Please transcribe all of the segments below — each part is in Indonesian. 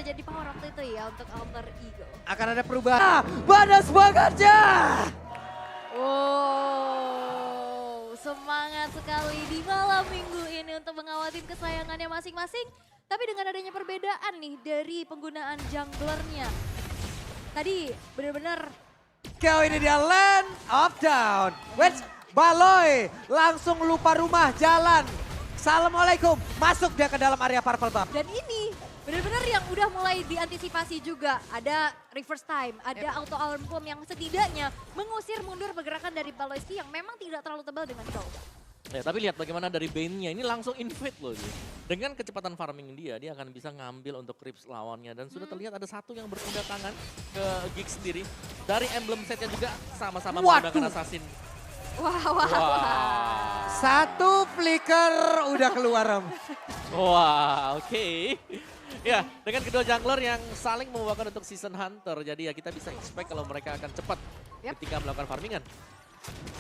jadi power waktu itu ya untuk Alter Ego. Akan ada perubahan. Pada semangatnya. Wow, semangat sekali di malam minggu ini untuk mengawatin kesayangannya masing-masing. Tapi dengan adanya perbedaan nih dari penggunaan junglernya. Tadi benar-benar Kau ini dia land of down. Wets, Baloy langsung lupa rumah jalan. Assalamualaikum, masuk dia ke dalam area purple buff. dan ini benar-benar yang udah mulai diantisipasi juga. Ada reverse time, ada auto alarm bomb yang setidaknya mengusir mundur pergerakan dari Baloyski yang memang tidak terlalu tebal dengan Kau. Ya, tapi lihat bagaimana dari Bane-nya ini langsung invade loh dia. Dengan kecepatan farming dia akan bisa ngambil untuk creeps lawannya. Dan sudah terlihat ada satu yang berpindah tangan ke Giggs sendiri. Dari emblem setnya juga sama-sama menggunakan assassin. Wah. Satu flicker udah keluar. Wah, oke. Ya, dengan kedua jungler yang saling membawakan untuk season hunter. Jadi ya kita bisa expect kalau mereka akan cepat ketika melakukan farmingan.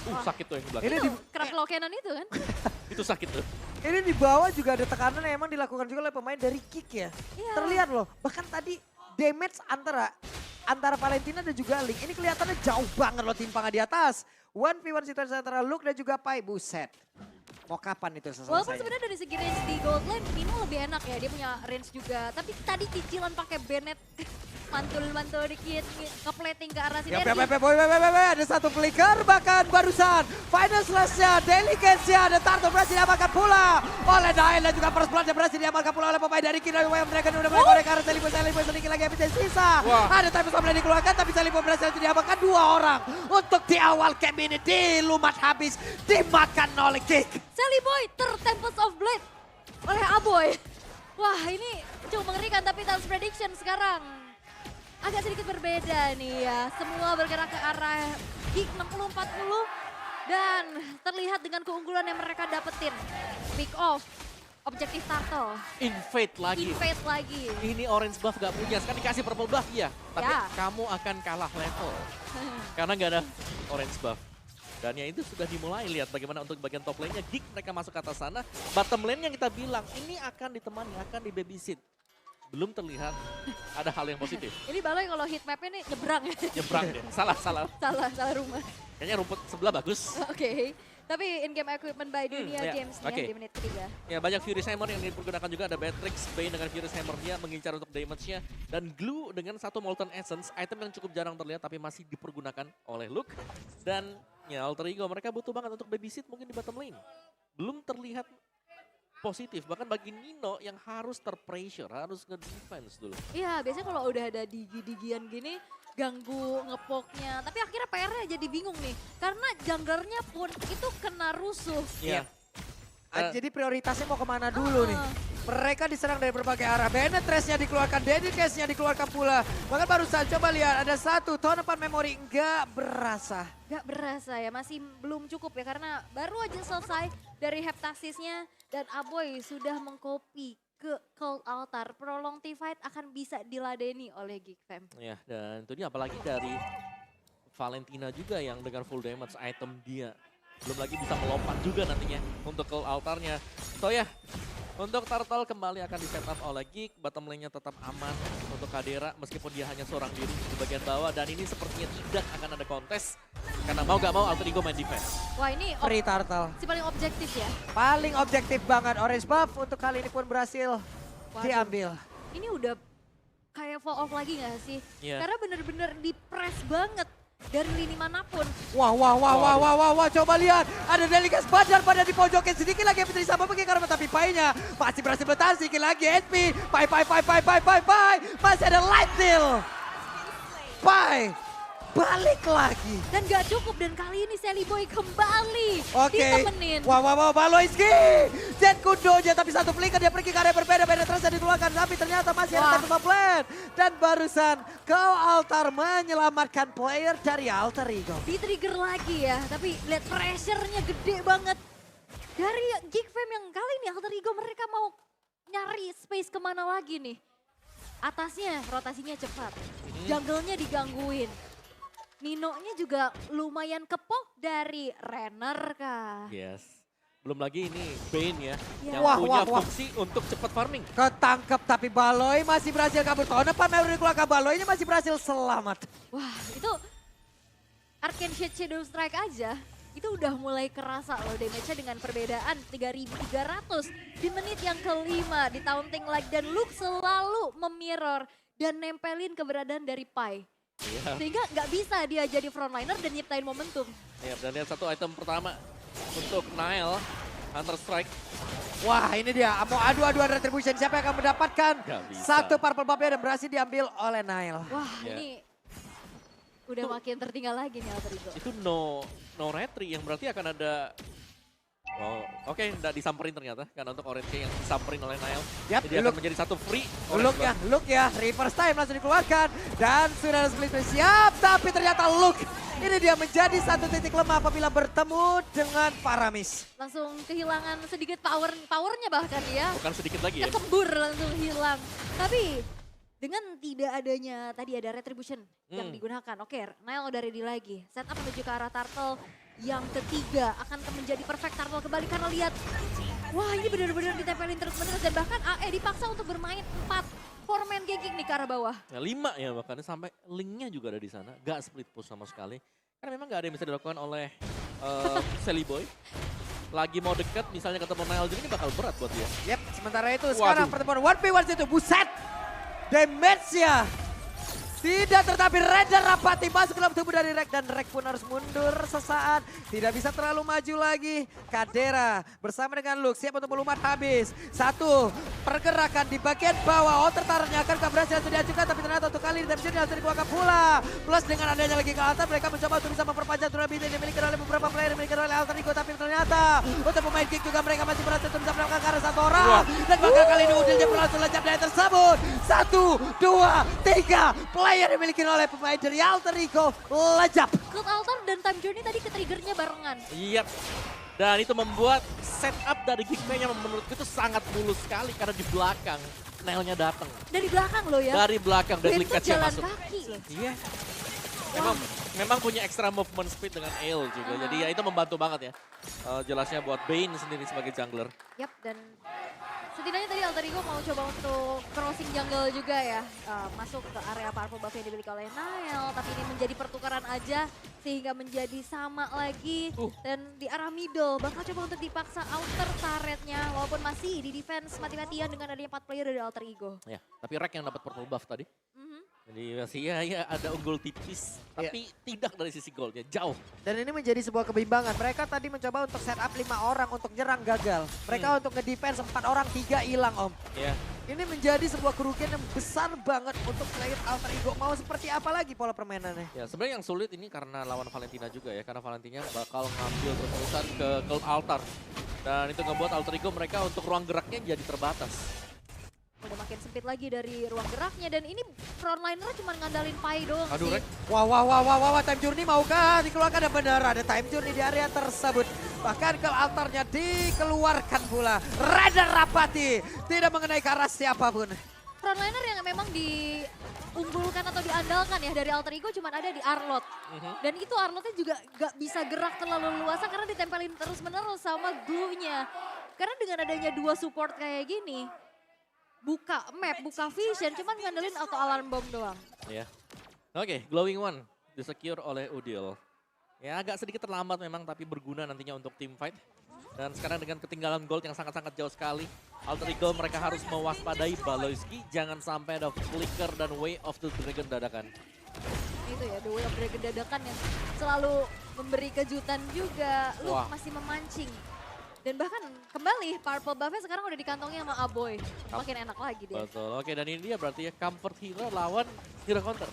Sakit tuh yang di belakang. Ini Itu crack low cannon itu kan? Itu sakit tuh. Ini di bawah juga ada tekanan yang emang dilakukan juga oleh pemain dari Kick ya. Iya. Terlihat loh, bahkan tadi damage antara Valentina dan juga Link. Ini kelihatannya jauh banget loh timpangnya di atas. 1v1 situasi antara Luke dan juga Pai. Buset. Mau kapan itu selesai? Walaupun sebenarnya dari segi range di gold lane, Nino lebih enak ya. Dia punya range juga. Tapi tadi cicilan pakai Bennett. Mantul-mantul dikit, ngeplating ke arah sinergi. Ada satu flicker bahkan barusan. Final slash-nya, Delicacy-nya, ada Tarto berhasil diamankan pula oleh Dael dan juga First Blood yang berhasil diamankan pula oleh pemain dari Kino yang mereka udah mulai korek ke arah Selipo sedikit lagi habis sisa. Ada time yang dikeluarkan tapi Selipo berhasil diamankan 2 orang. Untuk di awal game ini dilumat habis, dimakan oleh Kick. Sally Boy Tempest of Blade oleh Aboy. Wah ini cukup mengerikan tapi Times Prediction sekarang agak sedikit berbeda nih ya. Semua bergerak ke arah Geek 60-40 dan terlihat dengan keunggulan yang mereka dapetin. Pick off, objektif turtle, Invade lagi. invade lagi. Ini orange buff gak punya, sekarang dikasih purple buff iya. Tapi Ya. kamu akan kalah level. Karena gak ada orange buff. Dan ya itu sudah dimulai, lihat bagaimana untuk bagian top lane-nya. Geek mereka masuk ke atas sana. Bottom lane yang kita bilang, ini akan ditemani, akan di babysit. Belum terlihat ada hal yang positif. Ini Baloy kalau hit map ini nyebrang ya. Nyebrang deh, salah. salah rumah. Kayaknya rumput sebelah bagus. Oke. Tapi in-game equipment by Dunia ya, Games nih oke. di menit ketiga. Ya banyak Furious Hammer yang dipergunakan juga, ada Batrix, Bane dengan Furious Hammer dia mengincar untuk damage-nya. Dan Glue dengan satu Molten Essence, item yang cukup jarang terlihat tapi masih dipergunakan oleh Luke. Dan ya Alter Ego mereka butuh banget untuk babysit mungkin di bottom lane. Belum terlihat positif, bahkan bagi Nino yang harus terpressure, harus nge-defense dulu. Iya, biasanya kalau udah ada digi-digian gini, ganggu ngepoknya. Tapi akhirnya PR-nya jadi bingung nih. Karena junglernya pun itu kena rusuh. Iya. Jadi prioritasnya mau kemana dulu nih? Mereka diserang dari berbagai arah. Bennett Trash-nya dikeluarkan, Dedicate-nya dikeluarkan pula. Bahkan barusan coba lihat ada satu Tonepan Memory nggak berasa. Gak berasa ya, masih belum cukup ya. Karena baru aja selesai dari heptasisnya. Dan Aboy sudah mengcopy ke Cold Altar. Prolong T-Fight akan bisa diladeni oleh Geek Fam. Ya, dan itu dia apalagi dari Valentina juga yang dengan full damage item dia. Belum lagi bisa melompat juga nantinya untuk Cold Altarnya. So ya, untuk Turtle kembali akan di setup oleh Geek, bottom lane-nya tetap aman untuk Kadera meskipun dia hanya seorang diri di bagian bawah dan ini sepertinya tidak akan ada kontes karena mau gak mau Alter Ego main defense. Wah ini Free Turtle. si paling objektif ya. Paling objektif banget. Orange buff untuk kali ini pun berhasil Waduh. diambil. Ini udah kayak fall off lagi gak sih? Iya. Karena bener-bener di-press banget dari lini manapun. Wah, coba lihat. Ada Delikas Badar pada di pojokin sedikit lagi yang bisa sama pergi karena tapi Pai-nya masih berhasil bertahan sedikit lagi. HP, Pai. Masih ada light steal. Pai, balik lagi. Dan gak cukup dan kali ini Sally Boy kembali Oke. ditemenin. Wah, Baloyski. Jet Kudonya tapi satu flicker dia pergi ke area berbeda. Beda terus dikeluarkan tapi ternyata masih ada satu plan. Dan barusan Cold Altar menyelamatkan player dari Alter Ego. Di-trigger lagi ya, tapi lihat pressure-nya gede banget. Dari Geek Fam yang kali ini Alter Ego mereka mau nyari space kemana lagi nih. Atasnya rotasinya cepat, jungle-nya digangguin. Nino-nya juga lumayan kepok dari Renner kah? Yes. Belum lagi ini Bane ya, Ya. yang Wah, punya wah, wah. fungsi untuk cepat farming. Ketangkep tapi Baloy masih berhasil kabur. Tahun depan Maverick keluarga Baloynya masih berhasil selamat. Wah, itu Arcane Shade Shadow Strike aja itu udah mulai kerasa loh damage-nya dengan perbedaan 3.300 di menit yang kelima di taunting like dan Luke selalu memirror dan nempelin keberadaan dari Pai. Iya. Sehingga nggak bisa dia jadi frontliner dan nyiptain momentum. Ya, dan lihat satu item pertama untuk Nile, Hunter Strike. Wah ini dia, mau adu-aduan retribution. Siapa yang akan mendapatkan Nggak bisa. satu purple buff-nya dan berhasil diambil oleh Nile. Wah Ya. ini udah makin tertinggal lagi nih Alter Ego. Itu no retry yang berarti akan ada. Oh, oke, nggak disamperin ternyata karena untuk Orange yang disamperin oleh Nile. Yap, Jadi akan menjadi satu free. Look ya, reverse time langsung dikeluarkan. Dan sudah ada split siap, tapi ternyata Luke. Ini dia menjadi satu titik lemah apabila bertemu dengan Paramis. Langsung kehilangan sedikit powernya bahkan ya. Bukan sedikit lagi ya. Kekembur langsung hilang. Tapi dengan tidak adanya tadi ada retribution yang digunakan. Oke, Nile udah ready lagi. Setup menuju ke arah Turtle yang ketiga akan menjadi perfect Turtle kembali karena lihat. Wah ini benar-benar ditempelin terus-menerus dan bahkan AE dipaksa untuk bermain 4 4-man ganking nih ke arah bawah. Nah, 5 ya bahkan sampai linknya juga ada di sana. Gak split push sama sekali. Karena memang gak ada yang bisa dilakukan oleh Sally Boy. Lagi mau deket misalnya ketemu Nile jadi ini bakal berat buat dia. Yep, sementara itu sekarang pertemuan 1v1 itu. Buset! Damage-nya tidak tetapi Raider Rapati masuk ke dalam tubuh dari Rek dan Rek pun harus mundur sesaat. Tidak bisa terlalu maju lagi. Kadera bersama dengan Luke siap untuk melumat habis. Satu pergerakan di bagian bawah. Tertarnya akan berhasil untuk diajukan tapi ternyata untuk kali ini Damage harus dikeluarkan pula. Plus dengan adanya lagi ke atas mereka mencoba untuk bisa memperpanjang turun yang dimiliki oleh beberapa player yang dimiliki oleh Alter Ego. Tapi ternyata untuk pemain kick juga mereka masih berhasil untuk bisa melakukan ke arah satu orang. Dan bahkan kali ini Udilnya berlangsung lejap dari tersebut. 1, 2, 3 player yang dimiliki oleh pemain dari Alter Ego lejap. Cloud Altar dan Time Journey tadi ke-triggernya barengan. Iya. Dan itu membuat setup dari Geekman-nya menurutku itu sangat mulus sekali karena di belakang Nile-nya datang. Dari belakang loh ya. Dari belakang dan Bentuk Linkage jalan masuk. kaki. Iya. Memang punya extra movement speed dengan Ale juga. Jadi ya itu membantu banget ya. Jelasnya buat Bane sendiri sebagai jungler. Yap, dan setidaknya tadi Alter Ego mau coba untuk crossing jungle juga ya. Masuk ke area purple buff yang dimiliki oleh Nile. Tapi ini menjadi pertukaran aja sehingga menjadi sama lagi. Dan di arah middle bakal coba untuk dipaksa outer turretnya. Walaupun masih di defense mati-matian dengan adanya 4 player dari Alter Ego. Ya, tapi Rek yang dapat purple buff tadi. Jadi masih ya ada unggul tipis. Tapi tidak dari sisi goldnya, jauh. Dan ini menjadi sebuah kebimbangan. Mereka tadi mencoba untuk setup 5 orang untuk nyerang gagal. Mereka untuk ngedefense 4 orang 3 hilang Om. Ya. Ini menjadi sebuah kerugian yang besar banget untuk player Alter Ego. Mau seperti apa lagi pola permainannya? Ya sebenarnya yang sulit ini karena lawan Valentina juga ya. Karena Valentina bakal ngambil terus-terusan ke Gold Altar. Dan itu ngebuat Alter Ego mereka untuk ruang geraknya jadi terbatas. Udah makin sempit lagi dari ruang geraknya dan ini frontliner cuma ngandalin Pai doang Aduh, sih. Rek. Wah, Time Journey maukah dikeluarkan? Dan benar ada Time Journey di area tersebut. Bahkan ke altarnya dikeluarkan pula. Raider Rapati tidak mengenai ke arah siapapun. Frontliner yang memang diunggulkan atau diandalkan ya dari Alter Ego cuma ada di Arlot. Dan itu Arlotnya juga gak bisa gerak terlalu luasa karena ditempelin terus-menerus sama glue-nya. Karena dengan adanya 2 support kayak gini, buka map, buka vision, cuman ngandelin auto alarm bomb doang. Ya. Oke, Glowing One disecure oleh Udil. Ya agak sedikit terlambat memang tapi berguna nantinya untuk team fight. Dan sekarang dengan ketinggalan gold yang sangat-sangat jauh sekali. Alter Ego mereka harus mewaspadai Baloyski. Jangan sampai ada flicker dan Way of the Dragon dadakan. Itu ya, The Way of Dragon dadakan yang selalu memberi kejutan juga. Luke masih memancing. Dan bahkan kembali purple buff-nya sekarang udah dikantongi sama Aboy. Makin enak lagi dia. Betul, oke dan ini dia berarti ya comfort hero lawan hero counter.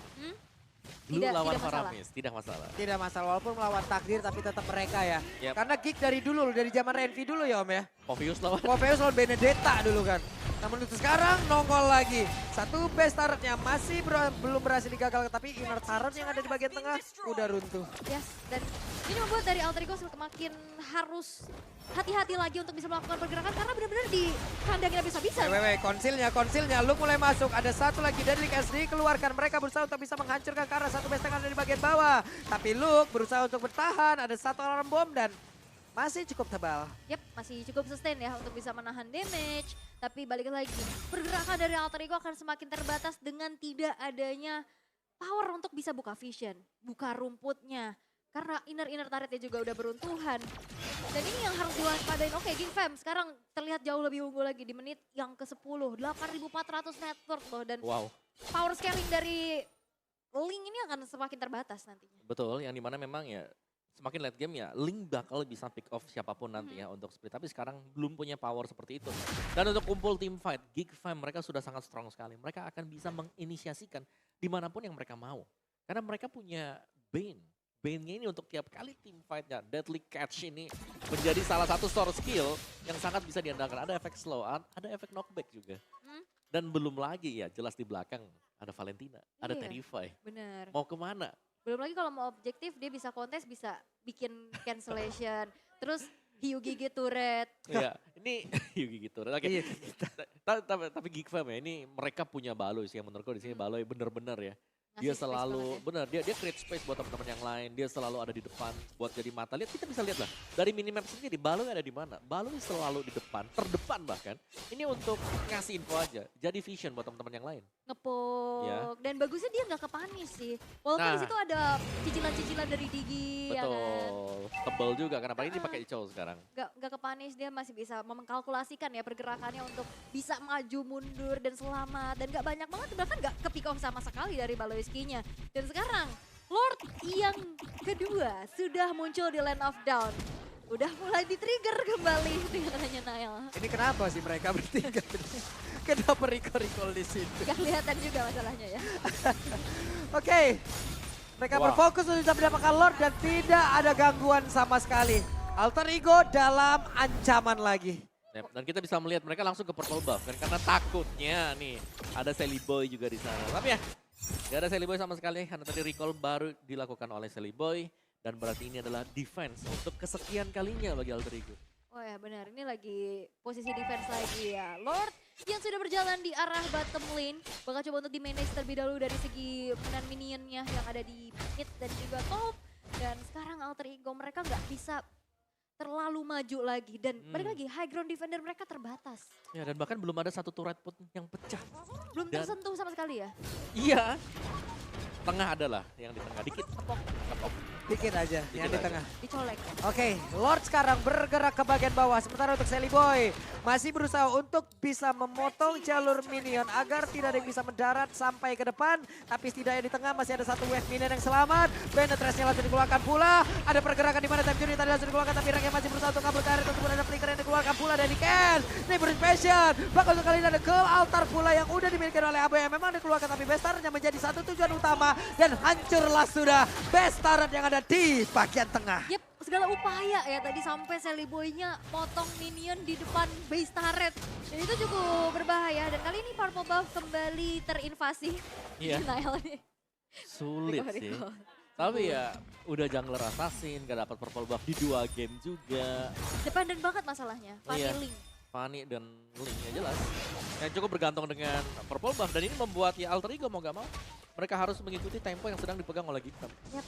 Blue lawan Paramis, tidak masalah. Tidak masalah walaupun melawan takdir tapi tetap mereka ya. Yep. Karena Geek dari dulu, dari zaman Renvi dulu ya Om ya. Obvious lawan. Morpheus lawan Benedetta dulu kan. Namun itu sekarang nongol lagi. Satu base turretnya masih belum berhasil digagal. Tapi inner turret yang ada di bagian tengah udah runtuh. Yes, dan ini membuat dari Alter Ego semakin harus hati-hati lagi untuk bisa melakukan pergerakan. Karena benar-benar di kandangnya bisa-bisa. Konsilnya. Luke mulai masuk. Ada satu lagi dari League SD keluarkan. Mereka berusaha untuk bisa menghancurkan ke arah satu base tengah dari bagian bawah. Tapi Luke berusaha untuk bertahan. Ada satu alarm bom dan masih cukup tebal. Yap, masih cukup sustain ya untuk bisa menahan damage. Tapi balik lagi, pergerakan dari Alter Ego akan semakin terbatas dengan tidak adanya power untuk bisa buka vision, buka rumputnya. Karena inner turretnya juga udah beruntuhan. Dan ini yang harus diwaspadain. Oke, Geek Fam sekarang terlihat jauh lebih unggul lagi di menit yang ke-10. 8.400 network loh. Dan Wow. power scaling dari Link ini akan semakin terbatas nantinya. Betul, yang dimana memang ya semakin late game ya Link bakal bisa pick off siapapun nanti ya untuk split. Tapi sekarang belum punya power seperti itu. Dan untuk kumpul team fight, Geek Fam mereka sudah sangat strong sekali. Mereka akan bisa menginisiasikan dimanapun yang mereka mau. Karena mereka punya Bane. Bane-nya ini untuk tiap kali team fight-nya, Deadly Catch ini menjadi salah satu store skill yang sangat bisa diandalkan. Ada efek slow, ada efek knockback juga. Dan belum lagi ya jelas di belakang ada Valentina, ada Iya. Terrify. Bener. Mau kemana? Belum lagi kalau mau objektif dia bisa kontes, bisa bikin cancellation. Terus Hiu Gigi turret. Ya, ini Yugi gitu. Oke. Iya. Tapi Geek Fam ya, ini mereka punya Baloy sih yang menurutku di sini Baloy bener-bener ya. Dia Ngasih space selalu, banget ya. bener, dia create space buat teman-teman yang lain. Dia selalu ada di depan buat jadi mata. Lihat, kita bisa lihat lah. Dari minimap sendiri, Baloy ada di mana? Baloy selalu di depan, terdepan bahkan. Ini untuk ngasih info aja. Jadi vision buat teman-teman yang lain. Ngepok. Ya. Dan bagusnya dia nggak kepanis sih. Walaupun Nah. di situ ada cicilan-cicilan dari Digi. Ya kan? Betul. Tebel juga, kenapa ini dipakai Ichou sekarang. Nggak kepanis, dia masih bisa mengkalkulasikan ya pergerakannya untuk bisa maju mundur dan selamat. Dan nggak banyak banget, bahkan nggak ke pick off sama sekali dari Baloyski-nya. Dan sekarang Lord yang kedua sudah muncul di Land of Dawn. Udah mulai di-trigger kembali dengan hanya Nail. Ini kenapa sih mereka bertiga? Kenapa recall di situ? Gak kelihatan juga masalahnya ya. Oke, mereka Wah. berfokus untuk bisa mendapatkan Lord dan tidak ada gangguan sama sekali. Alter Ego dalam ancaman lagi. Yep, dan kita bisa melihat mereka langsung ke purple buff kan karena takutnya nih ada Sally Boy juga di sana. Tapi ya gak ada Sally Boy sama sekali karena tadi recall baru dilakukan oleh Sally Boy dan berarti ini adalah defense untuk kesekian kalinya bagi Alter Ego. Oh ya benar, ini lagi posisi defense lagi ya. Lord yang sudah berjalan di arah bottom lane. Bakal coba untuk di-manage terlebih dahulu dari segi minionnya yang ada di mid dan juga top. Dan sekarang Alter Ego mereka nggak bisa terlalu maju lagi. Dan balik lagi, high ground defender mereka terbatas. Ya dan bahkan belum ada satu turret pun yang pecah. Belum Dan- tersentuh sama sekali ya. Iya. Tengah adalah yang di tengah dikit. Kepok. Dikit aja yang di aja. tengah. Dicolek. Oke, Lord sekarang bergerak ke bagian bawah. Sementara untuk Sally Boy masih berusaha untuk bisa memotong jalur minion agar tidak ada yang bisa mendarat sampai ke depan. Tapi setidaknya di tengah masih ada satu wave minion yang selamat. Penetrasinya langsung dikeluarkan pula. Ada pergerakan di mana Time Journey tadi langsung dikeluarkan. Tapi Rangga masih berusaha untuk kabel karet. Untuk ada flicker yang dikeluarkan pula dari Ken. Neighboring Passion. Bakal untuk kali ini ada Girl Altar pula yang udah dimiliki oleh Abu yang memang dikeluarkan. Tapi Bestarnya menjadi satu tujuan utama. Dan hancurlah sudah Bestaran yang ada di bagian tengah. Yep, segala upaya ya tadi sampai Sally Boy-nya potong minion di depan base turret. Dan itu cukup berbahaya dan kali ini Purple Buff kembali terinvasi. Iya. Nail nih. Sulit Rico, sih. Rico. Tapi ya udah jungler assassin, gak dapat purple buff di 2 game juga. Dependen banget masalahnya. Iya. Fanny Link. Fanny dan Link ya jelas. Yang cukup bergantung dengan purple buff dan ini membuat ya Alter Ego mau gak mau. Mereka harus mengikuti tempo yang sedang dipegang oleh Geek Fam. Yep.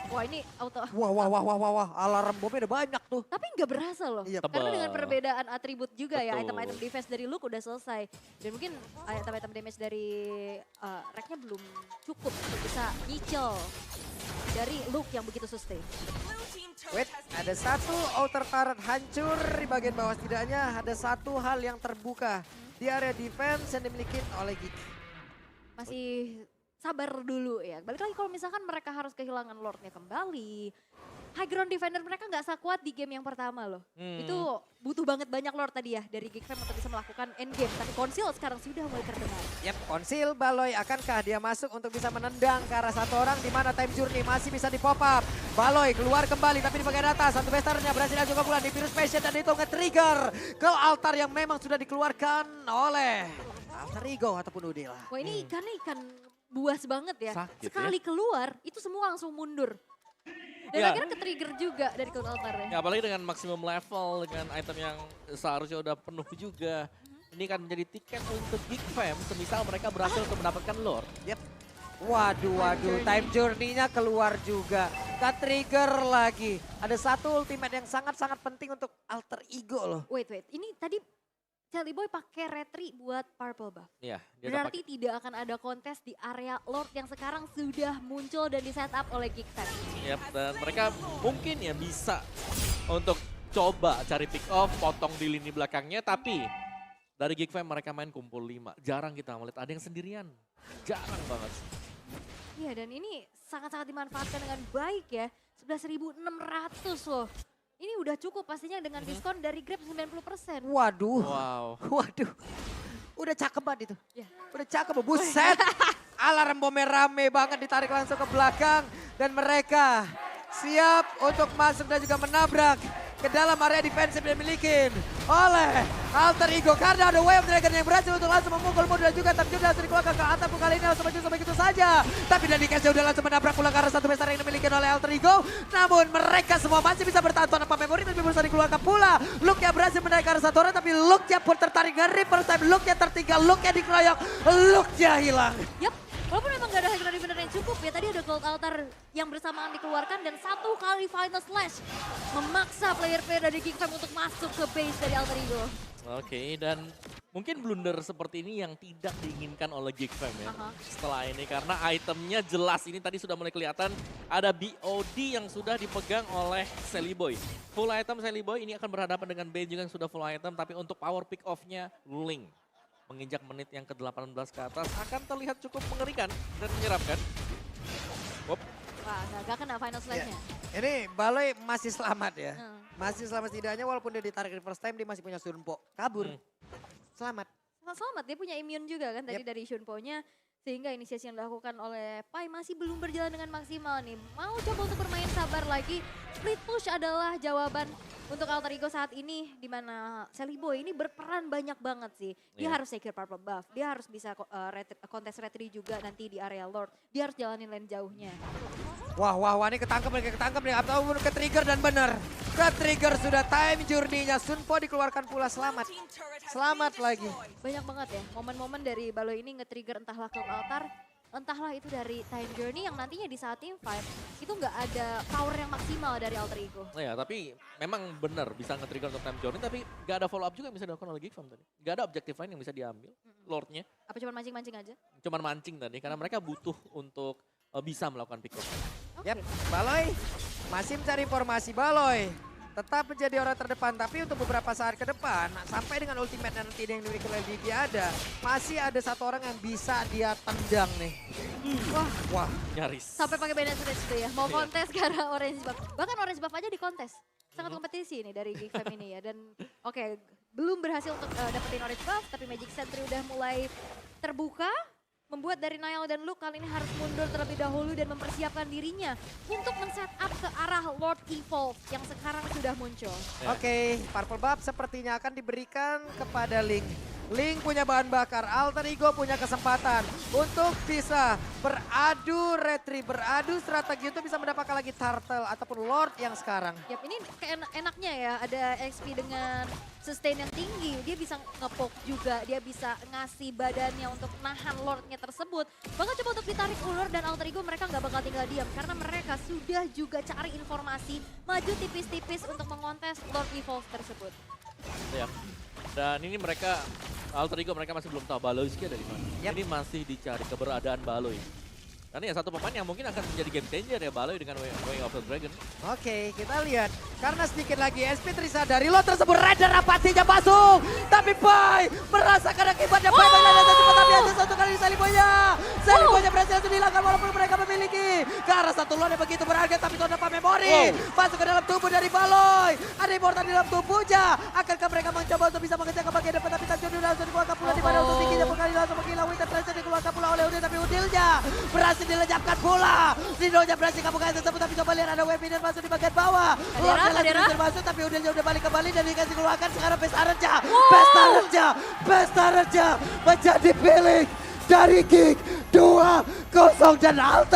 Wah ini auto. Wah, alarm bomnya udah banyak tuh. Tapi nggak berasa loh. Iya. Karena Tebal. dengan perbedaan atribut juga ya, Betul. item-item defense dari Luke udah selesai. Dan mungkin item-item damage dari Reknya belum cukup untuk bisa nyicil dari Luke yang begitu sustain. Wait, ada satu outer turret hancur di bagian bawah. Setidaknya ada satu hal yang terbuka di area defense yang dimiliki oleh Geek. Masih sabar dulu ya. Balik lagi kalau misalkan mereka harus kehilangan Lordnya kembali. High ground defender mereka nggak sekuat di game yang pertama loh. Itu butuh banget banyak Lord tadi ya dari Geek Fam untuk bisa melakukan endgame. Tapi Konsil sekarang sudah mulai terdengar. Yap, Konsil Baloy akankah dia masuk untuk bisa menendang ke arah satu orang di mana Time Journey masih bisa di pop up. Baloy keluar kembali tapi di bagian atas satu bestarnya berhasil juga pula di virus patient dan itu nge-trigger ke altar yang memang sudah dikeluarkan oleh Alter Ego ataupun Udila. Wah ini ikannya ikan buas banget ya. Sakit ya. Sekali keluar itu semua langsung mundur. Dan Ya. akhirnya ke-trigger juga dari Cloud Altar Ya apalagi dengan maksimum level, dengan item yang seharusnya udah penuh juga. Ini kan menjadi tiket untuk Geek Fam semisal mereka berhasil untuk mendapatkan Lord. Yap. Waduh, Time Journey-nya keluar juga. Ke-trigger lagi. Ada satu ultimate yang sangat-sangat penting untuk alter ego loh. Wait, ini tadi Jelly Boy pakai retri buat purple buff. Iya, dia udah Berarti tidak akan ada kontes di area Lord yang sekarang sudah muncul dan di setup oleh Geekfam. Yap, dan mereka mungkin ya bisa untuk coba cari pick off, potong di lini belakangnya, tapi dari Geekfam mereka main kumpul 5. Jarang kita melihat ada yang sendirian. Jarang banget. Iya, dan ini sangat-sangat dimanfaatkan dengan baik ya. 11.600 loh. Ini udah cukup pastinya dengan diskon dari Grab 90%. Waduh. Wow. Waduh. Udah cakep banget itu. Ya. Udah cakep, buset. Alarm bomnya rame banget, ditarik langsung ke belakang. Dan mereka siap untuk masuk dan juga menabrak ke dalam area defensif yang dimiliki oleh Alter Ego. Karena ada Way of Dragon yang berhasil untuk langsung memukul mundur dan juga terjun langsung dikeluarkan ke atap. Kali ini langsung maju sampai gitu saja. Tapi dari Casey udah langsung menabrak pulang ke arah satu besar yang dimiliki oleh Alter Ego. Namun mereka semua masih bisa bertahan tanpa memori, tapi berusaha dikeluarkan pula. Luke yang berhasil menaik ke arah satu orang, tapi Luke yang pun tertarik ngeri. First time Luke yang tertinggal, Luke yang dikeroyok, Luke yang hilang. Yap, walaupun memang gak ada hero defender yang cukup ya. Tadi ada Gold Altar yang bersamaan dikeluarkan dan satu kali Final Slash memaksa player-player dari Geekfam untuk masuk ke base dari Alter Ego. Oke, dan mungkin blunder seperti ini yang tidak diinginkan oleh Geekfam ya. Setelah ini, karena itemnya jelas ini tadi sudah mulai kelihatan ada BOD yang sudah dipegang oleh Sally Boy. Full item Sally Boy ini akan berhadapan dengan Bane juga yang sudah full item, tapi untuk power pick off-nya Ling. Menginjak menit yang ke-18 ke atas akan terlihat cukup mengerikan dan menyeramkan. Wop. Wah, gak kena Final Slash-nya. Ini Baloy masih selamat ya. Masih selamat setidaknya walaupun dia ditarik di first time, dia masih punya Sunpo. Kabur. Selamat. Selamat, dia punya immune juga kan tadi dari Shunpo-nya. Sehingga inisiasi yang dilakukan oleh Pai masih belum berjalan dengan maksimal nih. Mau coba untuk bermain sabar lagi. Split push adalah jawaban untuk Alter Ego saat ini. Di mana Sally Boy ini berperan banyak banget sih. Dia harus secure purple buff. Dia harus bisa kontes retri juga nanti di area Lord. Dia harus jalanin lane jauhnya. Wah, ini ketangkep nih. Atau ke-trigger dan benar. Ke-trigger sudah time journey-nya. Sunpo dikeluarkan pula selamat. Selamat lagi. Banyak banget ya momen-momen dari Baloy ini nge-trigger entahlah ke altar, entahlah itu dari time journey yang nantinya di saat team fight itu nggak ada power yang maksimal dari Alter Ego. Ya, tapi memang benar bisa nge-trigger untuk time journey, tapi nggak ada follow up juga yang bisa dilakukan oleh Geekfam tadi. Nggak ada objektif lain yang bisa diambil, Lordnya. Apa cuma mancing-mancing aja? Cuman mancing tadi, karena mereka butuh untuk bisa melakukan pick off. Oke. Yap, Baloy masih mencari informasi. Baloy tetap menjadi orang terdepan, tapi untuk beberapa saat ke depan, sampai dengan ultimate nanti yang dimiliki oleh Didi ada, masih ada satu orang yang bisa dia tendang nih. Wah. Nyaris. Sampai pakai banner switch tuh ya, mau kontes karena orange buff. Bahkan orange buff aja dikontes. Sangat kompetisi nih dari Geekfam ini ya. Dan oke, belum berhasil untuk dapetin orange buff, tapi Magic Sentry udah mulai terbuka. Membuat dari Niall dan Luke kali ini harus mundur terlebih dahulu dan mempersiapkan dirinya untuk men-set up ke arah Lord Evolve yang sekarang sudah muncul. Oke, purple buff sepertinya akan diberikan kepada Ling. Ling punya bahan bakar, Alter Ego punya kesempatan untuk bisa beradu retri, beradu strategi untuk bisa mendapatkan lagi Turtle ataupun Lord yang sekarang. Yap, ini enaknya ya ada XP dengan sustain yang tinggi. Dia bisa nge-poke juga, dia bisa ngasih badannya untuk nahan Lordnya tersebut. Bahkan coba untuk ditarik ulur dan Alter Ego mereka nggak bakal tinggal diam. Karena mereka sudah juga cari informasi, maju tipis-tipis untuk mengontes Lord Evolve tersebut. Ya. Dan ini mereka, Alter Ego mereka masih belum tahu Baloyski ada di mana. Ini masih dicari keberadaan Baloy. Karena ya satu pemain yang mungkin akan menjadi game changer ya Baloy dengan Way of the Dragon. Oke, kita lihat. Karena sedikit lagi SP Trisa dari lot tersebut. Raider apatinya masuk. Tapi Pai merasakan akibatnya. Pai mengalami cepat tapi ada satu kali Sally Boy-nya. Sally Boy-nya berhasil dihilangkan walaupun mereka memiliki. Ke arah satu lot yang begitu berharga tapi itu dapat memori. Masuk ke dalam tubuh dari Baloy. Ada immortal di dalam tubuhnya. Akankah mereka mencoba untuk bisa mengejar ke bagian depan tapi Tanjung langsung dikeluarkan pula di mana untuk tingginya berkali langsung menghilang. Winter Treasure dikeluarkan pula oleh Udil tapi Udilnya berhasil dilenyapkan pula. Dinonya berhasil kabungkan tersebut tapi coba lihat ada Webiner masuk di bagian bawah. Kadera. Masuk tapi Udilnya udah balik kembali dan dikasih keluarkan sekarang Pesta Raja menjadi pilih dari Geek 2-0 dan Alter.